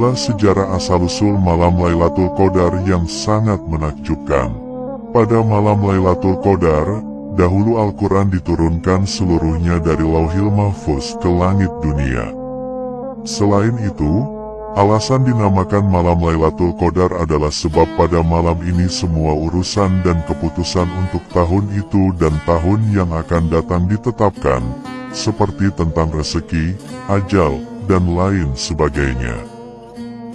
Inilah sejarah asal-usul malam Lailatul Qadar yang sangat menakjubkan. Pada malam Lailatul Qadar, dahulu Al-Quran diturunkan seluruhnya dari Lauhil Mahfuz ke langit dunia. Selain itu, alasan dinamakan malam Lailatul Qadar adalah sebab pada malam ini semua urusan dan keputusan untuk tahun itu dan tahun yang akan datang ditetapkan, seperti tentang rezeki, ajal, dan lain sebagainya.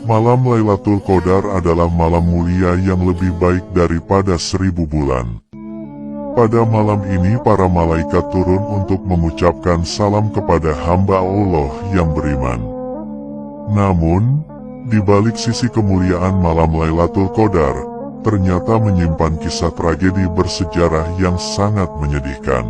Malam Lailatul Qadar adalah malam mulia yang lebih baik daripada 1000 bulan. Pada malam ini para malaikat turun untuk mengucapkan salam kepada hamba Allah yang beriman. Namun, di balik sisi kemuliaan malam Lailatul Qadar, ternyata menyimpan kisah tragedi bersejarah yang sangat menyedihkan.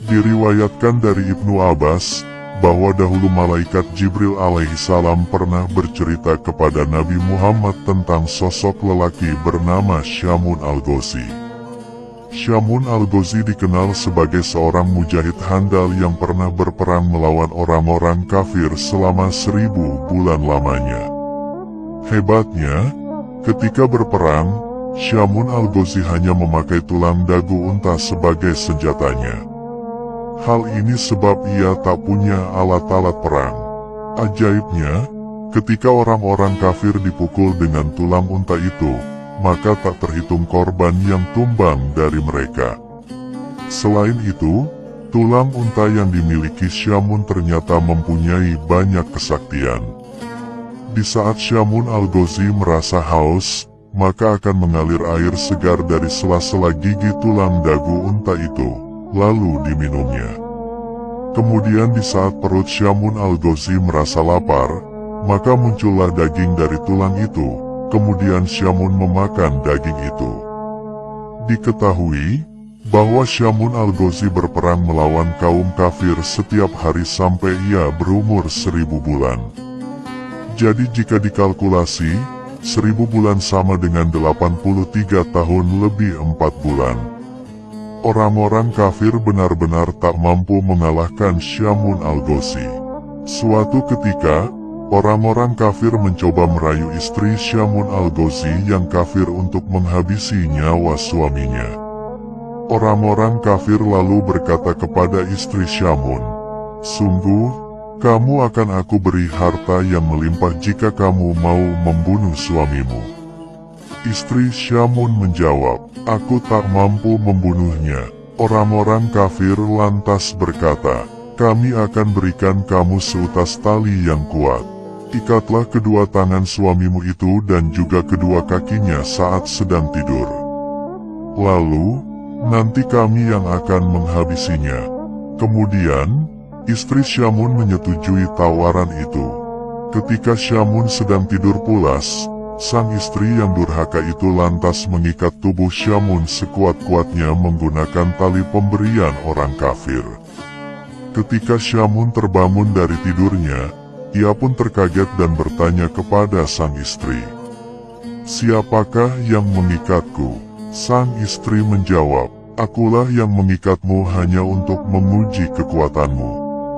Diriwayatkan dari Ibnu Abbas, bahwa dahulu malaikat Jibril alaihissalam pernah bercerita kepada Nabi Muhammad tentang sosok lelaki bernama Syamun Al-Ghazi. Syamun Al-Ghazi dikenal sebagai seorang mujahid handal yang pernah berperang melawan orang-orang kafir selama 1000 bulan lamanya. Hebatnya, ketika berperang, Syamun Al-Ghazi hanya memakai tulang dagu unta sebagai senjatanya. Hal ini sebab ia tak punya alat-alat perang. Ajaibnya, ketika orang-orang kafir dipukul dengan tulang unta itu, maka tak terhitung korban yang tumbang dari mereka. Selain itu, tulang unta yang dimiliki Syamun ternyata mempunyai banyak kesaktian. Di saat Syamun Al-Ghazi merasa haus, maka akan mengalir air segar dari sela-sela gigi tulang dagu unta itu, lalu diminumnya. Kemudian di saat perut Syamun Al-Ghazi merasa lapar, maka muncullah daging dari tulang itu, kemudian Syamun memakan daging itu. Diketahui bahwa Syamun Al-Ghazi berperang melawan kaum kafir setiap hari sampai ia berumur 1000 bulan. Jadi jika dikalkulasi, 1000 bulan sama dengan 83 tahun lebih 4 bulan. Orang-orang kafir benar-benar tak mampu mengalahkan Syamun Al-Ghazi. Suatu ketika, orang-orang kafir mencoba merayu istri Syamun Al-Ghazi yang kafir untuk menghabisi nyawa suaminya. Orang-orang kafir lalu berkata kepada istri Syamun, "Sungguh, kamu akan aku beri harta yang melimpah jika kamu mau membunuh suamimu." Istri Syamun menjawab, "Aku tak mampu membunuhnya." Orang-orang kafir lantas berkata, "Kami akan berikan kamu seutas tali yang kuat. Ikatlah kedua tangan suamimu itu dan juga kedua kakinya saat sedang tidur. Lalu, nanti kami yang akan menghabisinya." Kemudian, istri Syamun menyetujui tawaran itu. Ketika Syamun sedang tidur pulas, sang istri yang durhaka itu lantas mengikat tubuh Syamun sekuat-kuatnya menggunakan tali pemberian orang kafir. Ketika Syamun terbangun dari tidurnya, ia pun terkaget dan bertanya kepada sang istri, "Siapakah yang mengikatku?" Sang istri menjawab, "Akulah yang mengikatmu hanya untuk menguji kekuatanmu.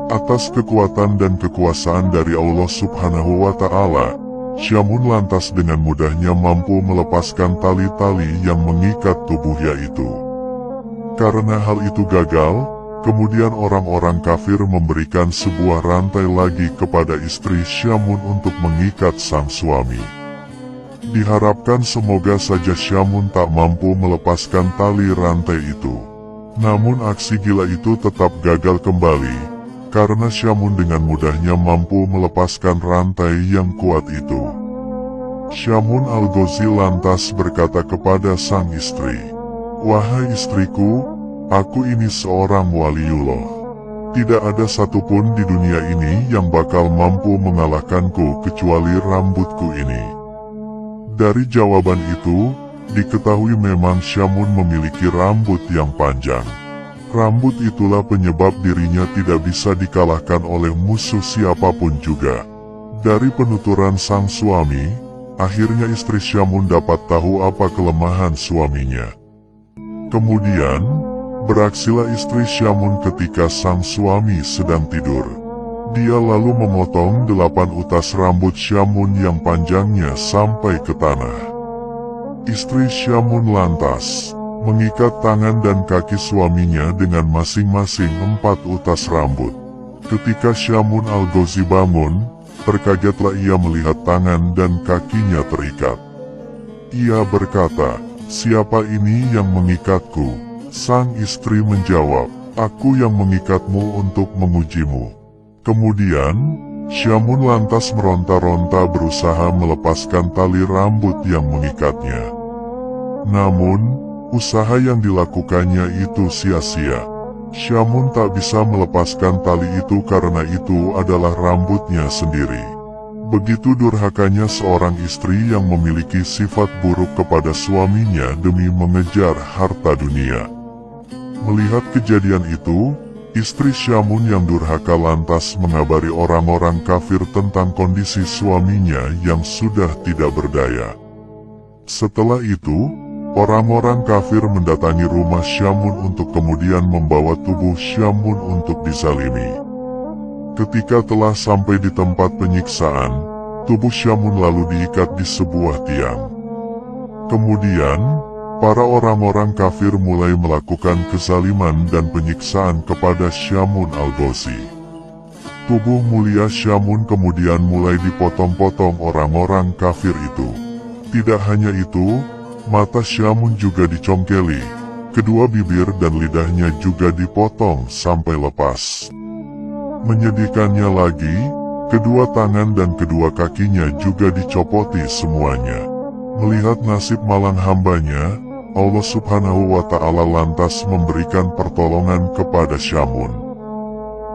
Atas kekuatan dan kekuasaan dari Allah Subhanahu wa Ta'ala, Syamun lantas dengan mudahnya mampu melepaskan tali-tali yang mengikat tubuhnya itu. Karena hal itu gagal, kemudian orang-orang kafir memberikan sebuah rantai lagi kepada istri Syamun untuk mengikat sang suami. Diharapkan semoga saja Syamun tak mampu melepaskan tali rantai itu. Namun aksi gila itu tetap gagal kembali, karena Syamun dengan mudahnya mampu melepaskan rantai yang kuat itu. Syamun Al-Ghazi lantas berkata kepada sang istri, "Wahai istriku, aku ini seorang waliullah. Tidak ada satupun di dunia ini yang bakal mampu mengalahkanku kecuali rambutku ini." Dari jawaban itu, diketahui memang Syamun memiliki rambut yang panjang. Rambut itulah penyebab dirinya tidak bisa dikalahkan oleh musuh siapapun juga. Dari penuturan sang suami, akhirnya istri Syamun dapat tahu apa kelemahan suaminya. Kemudian, beraksilah istri Syamun ketika sang suami sedang tidur. Dia lalu memotong 8 utas rambut Syamun yang panjangnya sampai ke tanah. Istri Syamun lantas mengikat tangan dan kaki suaminya dengan masing-masing 4 utas rambut. Ketika Syamun Al-Ghazi bangun, terkagetlah ia melihat tangan dan kakinya terikat. Ia berkata, "Siapa ini yang mengikatku?" Sang istri menjawab, "Aku yang mengikatmu untuk mengujimu." Kemudian, Syamun lantas meronta-ronta berusaha melepaskan tali rambut yang mengikatnya. Namun, usaha yang dilakukannya itu sia-sia. Syamun tak bisa melepaskan tali itu karena itu adalah rambutnya sendiri. Begitu durhakanya seorang istri yang memiliki sifat buruk kepada suaminya demi mengejar harta dunia. Melihat kejadian itu, istri Syamun yang durhaka lantas mengabari orang-orang kafir tentang kondisi suaminya yang sudah tidak berdaya. Setelah itu, orang-orang kafir mendatangi rumah Syamun untuk kemudian membawa tubuh Syamun untuk dizalimi. Ketika telah sampai di tempat penyiksaan, tubuh Syamun lalu diikat di sebuah tiang. Kemudian, para orang-orang kafir mulai melakukan kezaliman dan penyiksaan kepada Syamun Al-Ghazi. Tubuh mulia Syamun kemudian mulai dipotong-potong orang-orang kafir itu. Tidak hanya itu, mata Syamun juga dicongkeli, kedua bibir dan lidahnya juga dipotong sampai lepas. Menyedihkannya lagi, kedua tangan dan kedua kakinya juga dicopoti semuanya. Melihat nasib malang hambanya, Allah Subhanahu wa Ta'ala lantas memberikan pertolongan kepada Syamun.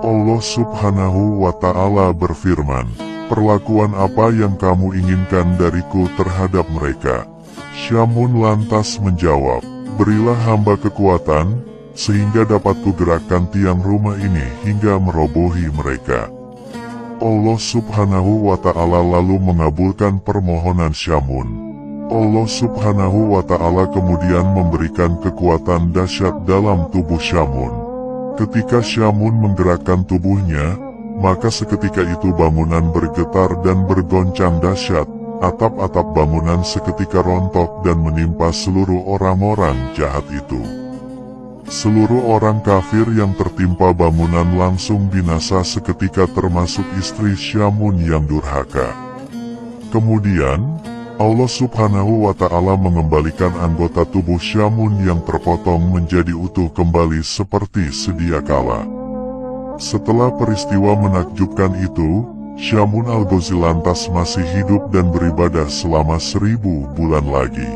Allah Subhanahu wa Ta'ala berfirman, "Perlakuan apa yang kamu inginkan dariku terhadap mereka?" Syamun lantas menjawab, "Berilah hamba kekuatan, sehingga dapat kugerakkan tiang rumah ini hingga merobohi mereka." Allah Subhanahu wa Ta'ala lalu mengabulkan permohonan Syamun. Allah Subhanahu wa Ta'ala kemudian memberikan kekuatan dahsyat dalam tubuh Syamun. Ketika Syamun menggerakkan tubuhnya, maka seketika itu bangunan bergetar dan bergoncang dahsyat. Atap-atap bangunan seketika rontok dan menimpa seluruh orang-orang jahat itu. Seluruh orang kafir yang tertimpa bangunan langsung binasa seketika termasuk istri Syamun yang durhaka. Kemudian, Allah Subhanahu wa Ta'ala mengembalikan anggota tubuh Syamun yang terpotong menjadi utuh kembali seperti sedia kala. Setelah peristiwa menakjubkan itu, Syamun Al-Ghazi lantas masih hidup dan beribadah selama 1000 bulan lagi.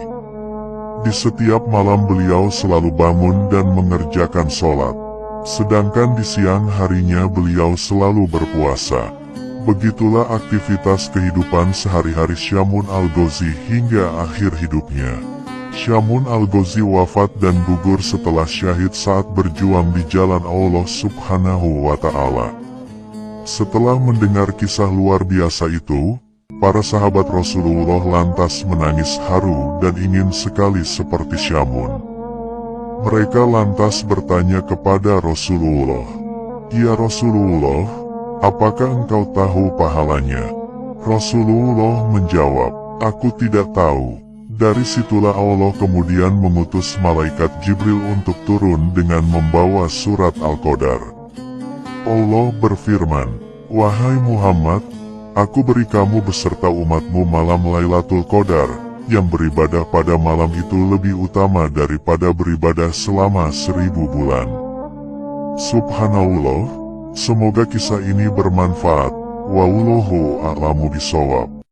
Di setiap malam beliau selalu bangun dan mengerjakan sholat. Sedangkan di siang harinya beliau selalu berpuasa. Begitulah aktivitas kehidupan sehari-hari Syamun Al-Ghazi hingga akhir hidupnya. Syamun Al-Ghazi wafat dan gugur setelah syahid saat berjuang di jalan Allah Subhanahu wa Ta'ala. Setelah mendengar kisah luar biasa itu, para sahabat Rasulullah lantas menangis haru dan ingin sekali seperti Syamun. Mereka lantas bertanya kepada Rasulullah, "Ya Rasulullah, apakah engkau tahu pahalanya?" Rasulullah menjawab, "Aku tidak tahu." Dari situlah Allah kemudian mengutus malaikat Jibril untuk turun dengan membawa surat Al-Qadar. Allah berfirman, "Wahai Muhammad, aku beri kamu beserta umatmu malam Lailatul Qadar, yang beribadah pada malam itu lebih utama daripada beribadah selama 1000 bulan. Subhanallah, semoga kisah ini bermanfaat. Wallahu a'lamu bishawab.